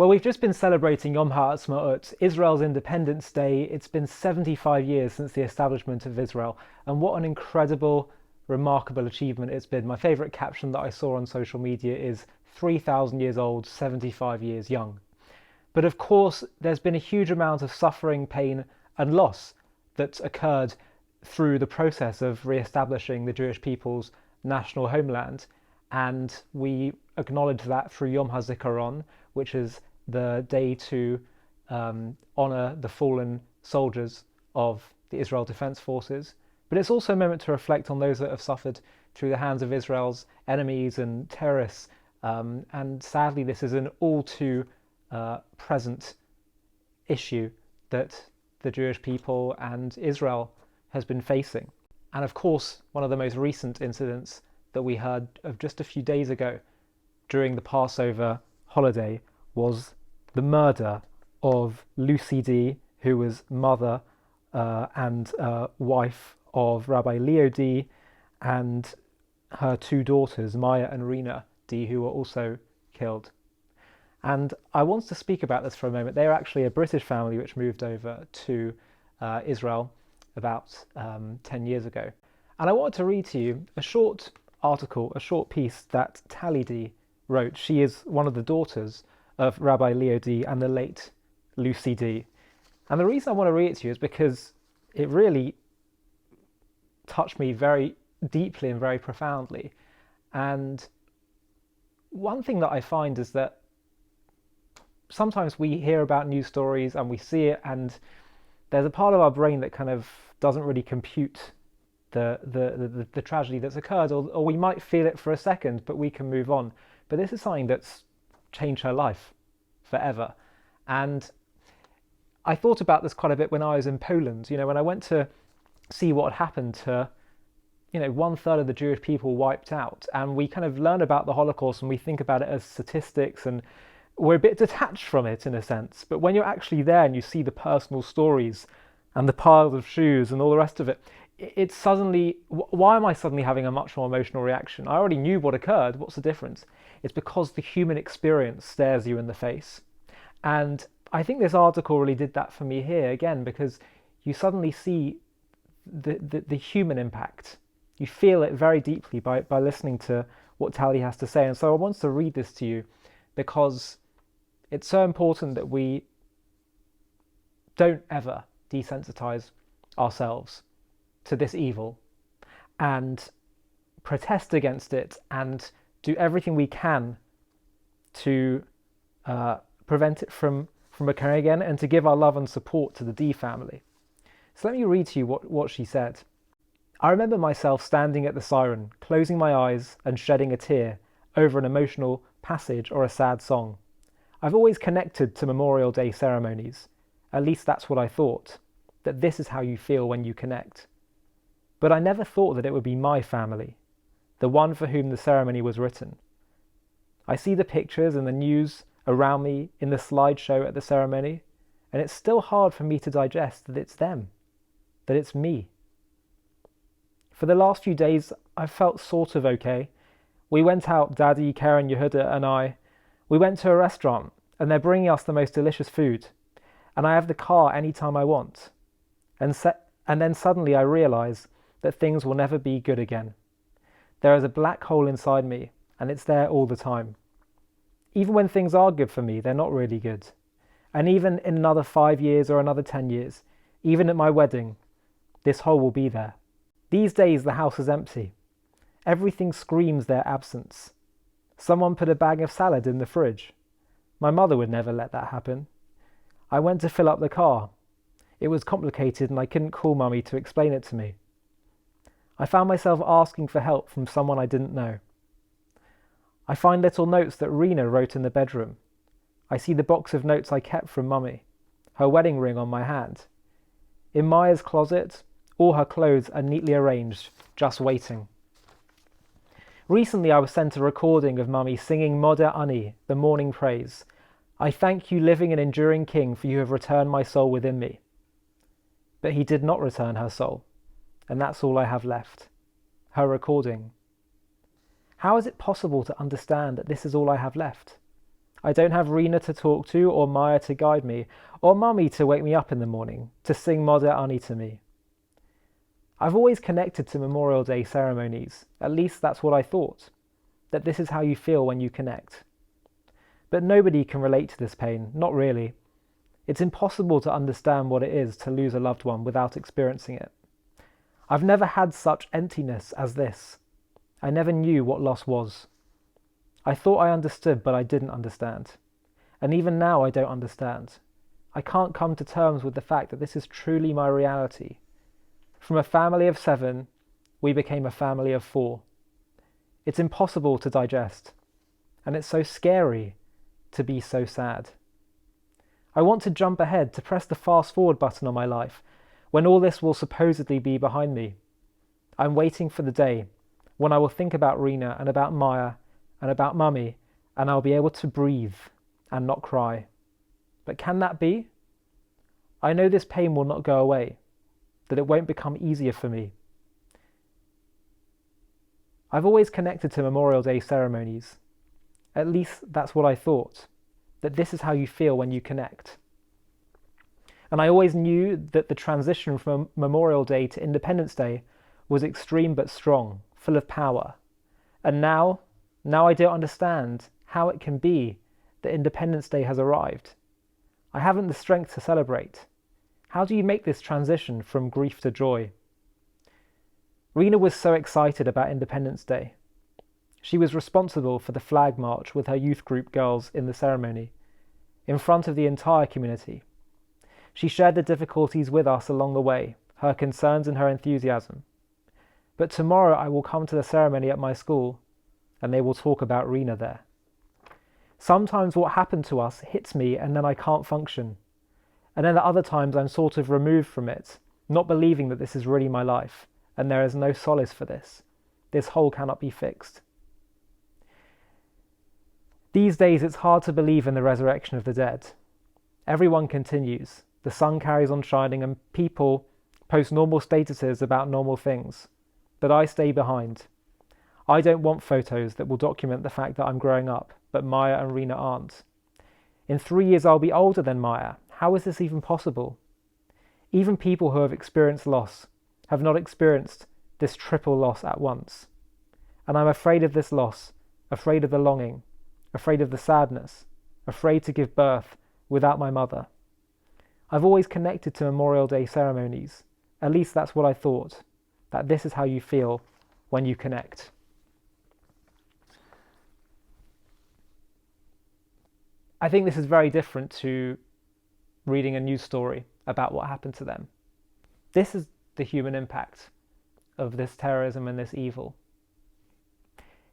Well, we've just been celebrating Yom HaAtzmaut, Israel's Independence Day. It's been 75 years since the establishment of Israel, and what an incredible, remarkable achievement it's been. My favourite caption that I saw on social media is 3,000 years old, 75 years young. But of course, there's been a huge amount of suffering, pain, and loss that's occurred through the process of re-establishing the Jewish people's national homeland. And we acknowledge that through Yom HaZikaron, which is the day to honour the fallen soldiers of the Israel Defence Forces. But it's also a moment to reflect on those that have suffered through the hands of Israel's enemies and terrorists. And sadly, this is an all too present issue that the Jewish people and Israel has been facing. And of course, one of the most recent incidents that we heard of just a few days ago during the Passover holiday was the murder of Lucy Dee, who was mother and wife of Rabbi Leo Dee, and her two daughters, Maia and Rina Dee, who were also killed. And I want to speak about this for a moment. They are actually a British family which moved over to Israel about 10 years ago. And I wanted to read to you a short article, a short piece that Tali Dee wrote. She is one of the daughters of Rabbi Leo Dee and the late Lucy Dee. And the reason I want to read it to you is because it really touched me very deeply and very profoundly. And one thing that I find is that sometimes we hear about news stories and we see it, and there's a part of our brain that kind of doesn't really compute the tragedy that's occurred, or we might feel it for a second, but we can move on. But this is something that's changed her life forever. And I thought about this quite a bit when I was in Poland. When I went to see what had happened to, 1/3 of the Jewish people wiped out, and we kind of learn about the Holocaust and we think about it as statistics, and we're a bit detached from it in a sense. But when you're actually there and you see the personal stories and the piles of shoes and all the rest of it, it's suddenly, why am I suddenly having a much more emotional reaction? I already knew what occurred. What's the difference? It's because the human experience stares you in the face. And I think this article really did that for me here again, because you suddenly see the human impact. You feel it very deeply by listening to what Tali has to say. And so I want to read this to you because it's so important that we don't ever desensitize ourselves to this evil and protest against it and do everything we can to prevent it from occurring again, and to give our love and support to the Dee family. So let me read to you what she said. I remember myself standing at the siren, closing my eyes and shedding a tear over an emotional passage or a sad song. I've always connected to Memorial Day ceremonies. At least that's what I thought, that this is how you feel when you connect. But I never thought that it would be my family, the one for whom the ceremony was written. I see the pictures and the news around me in the slideshow at the ceremony, and it's still hard for me to digest that it's them, that it's me. For the last few days, I've felt sort of okay. We went out, Daddy, Karen, Yehuda, and I. We went to a restaurant, and they're bringing us the most delicious food, and I have the car anytime I want. And then suddenly I realise that things will never be good again. There is a black hole inside me, and it's there all the time. Even when things are good for me, they're not really good. And even in another 5 years or another 10 years, even at my wedding, this hole will be there. These days the house is empty. Everything screams their absence. Someone put a bag of salad in the fridge. My mother would never let that happen. I went to fill up the car. It was complicated and I couldn't call Mummy to explain it to me. I found myself asking for help from someone I didn't know. I find little notes that Rina wrote in the bedroom. I see the box of notes I kept from Mummy, her wedding ring on my hand. In Maia's closet, all her clothes are neatly arranged, just waiting. Recently I was sent a recording of Mummy singing Modeh Ani, the morning praise. I thank you, living and enduring King, for you have returned my soul within me. But he did not return her soul, and that's all I have left. Her recording. How is it possible to understand that this is all I have left? I don't have Rina to talk to, or Maia to guide me, or Mummy to wake me up in the morning, to sing Moda Ani to me. I've always connected to Memorial Day ceremonies, at least that's what I thought, that this is how you feel when you connect. But nobody can relate to this pain, not really. It's impossible to understand what it is to lose a loved one without experiencing it. I've never had such emptiness as this. I never knew what loss was. I thought I understood, but I didn't understand. And even now I don't understand. I can't come to terms with the fact that this is truly my reality. From a family of 7, we became a family of 4. It's impossible to digest, and it's so scary to be so sad. I want to jump ahead, to press the fast forward button on my life, when all this will supposedly be behind me. I'm waiting for the day when I will think about Rina and about Maia and about Mummy, and I'll be able to breathe and not cry. But can that be? I know this pain will not go away, that it won't become easier for me. I've always connected to Memorial Day ceremonies. At least that's what I thought, that this is how you feel when you connect. And I always knew that the transition from Memorial Day to Independence Day was extreme but strong, full of power. And now I don't understand how it can be that Independence Day has arrived. I haven't the strength to celebrate. How do you make this transition from grief to joy? Rina was so excited about Independence Day. She was responsible for the flag march with her youth group girls in the ceremony, in front of the entire community. She shared the difficulties with us along the way, her concerns and her enthusiasm. But tomorrow I will come to the ceremony at my school, and they will talk about Rina there. Sometimes what happened to us hits me and then I can't function. And then at other times I'm sort of removed from it, not believing that this is really my life, and there is no solace for this. This hole cannot be fixed. These days it's hard to believe in the resurrection of the dead. Everyone continues, the sun carries on shining, and people post normal statuses about normal things. But I stay behind. I don't want photos that will document the fact that I'm growing up, but Maia and Rina aren't. In 3 years I'll be older than Maia. How is this even possible? Even people who have experienced loss have not experienced this triple loss at once. And I'm afraid of this loss, afraid of the longing, afraid of the sadness, afraid to give birth without my mother. I've always connected to Memorial Day ceremonies. At least that's what I thought, that this is how you feel when you connect. I think this is very different to reading a news story about what happened to them. This is the human impact of this terrorism and this evil.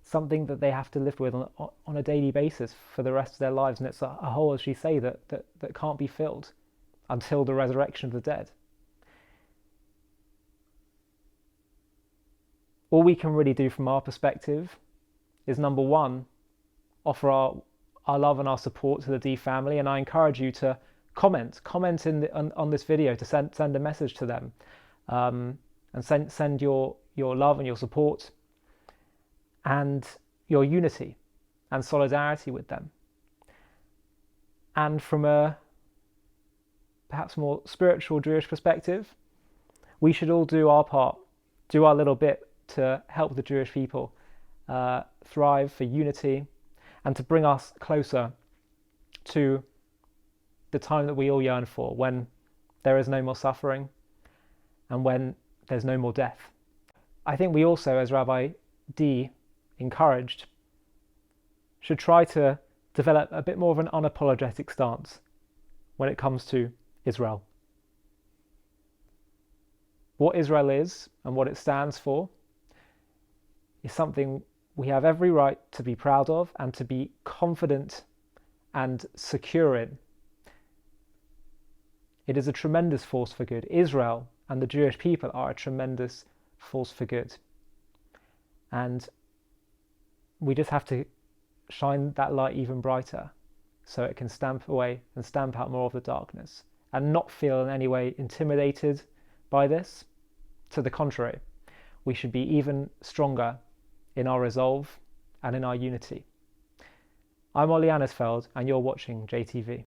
Something that they have to live with on a daily basis for the rest of their lives, and it's a hole, as she say, that can't be filled until the resurrection of the dead. All we can really do from our perspective is, number one, offer our love and our support to the Dee family, and I encourage you to comment on this video, to send a message to them, and send your love and your support and your unity and solidarity with them. And from a perhaps more spiritual Jewish perspective, we should all do our part, do our little bit to help the Jewish people thrive for unity and to bring us closer to the time that we all yearn for, when there is no more suffering and when there's no more death. I think we also, as Rabbi Dee encouraged, should try to develop a bit more of an unapologetic stance when it comes to Israel. What Israel is and what it stands for is something we have every right to be proud of and to be confident and secure in. It is a tremendous force for good. Israel and the Jewish people are a tremendous force for good. And we just have to shine that light even brighter so it can stamp away and stamp out more of the darkness and not feel in any way intimidated by this. To the contrary, we should be even stronger in our resolve and in our unity. I'm Ollie Annisfeld, and you're watching JTV.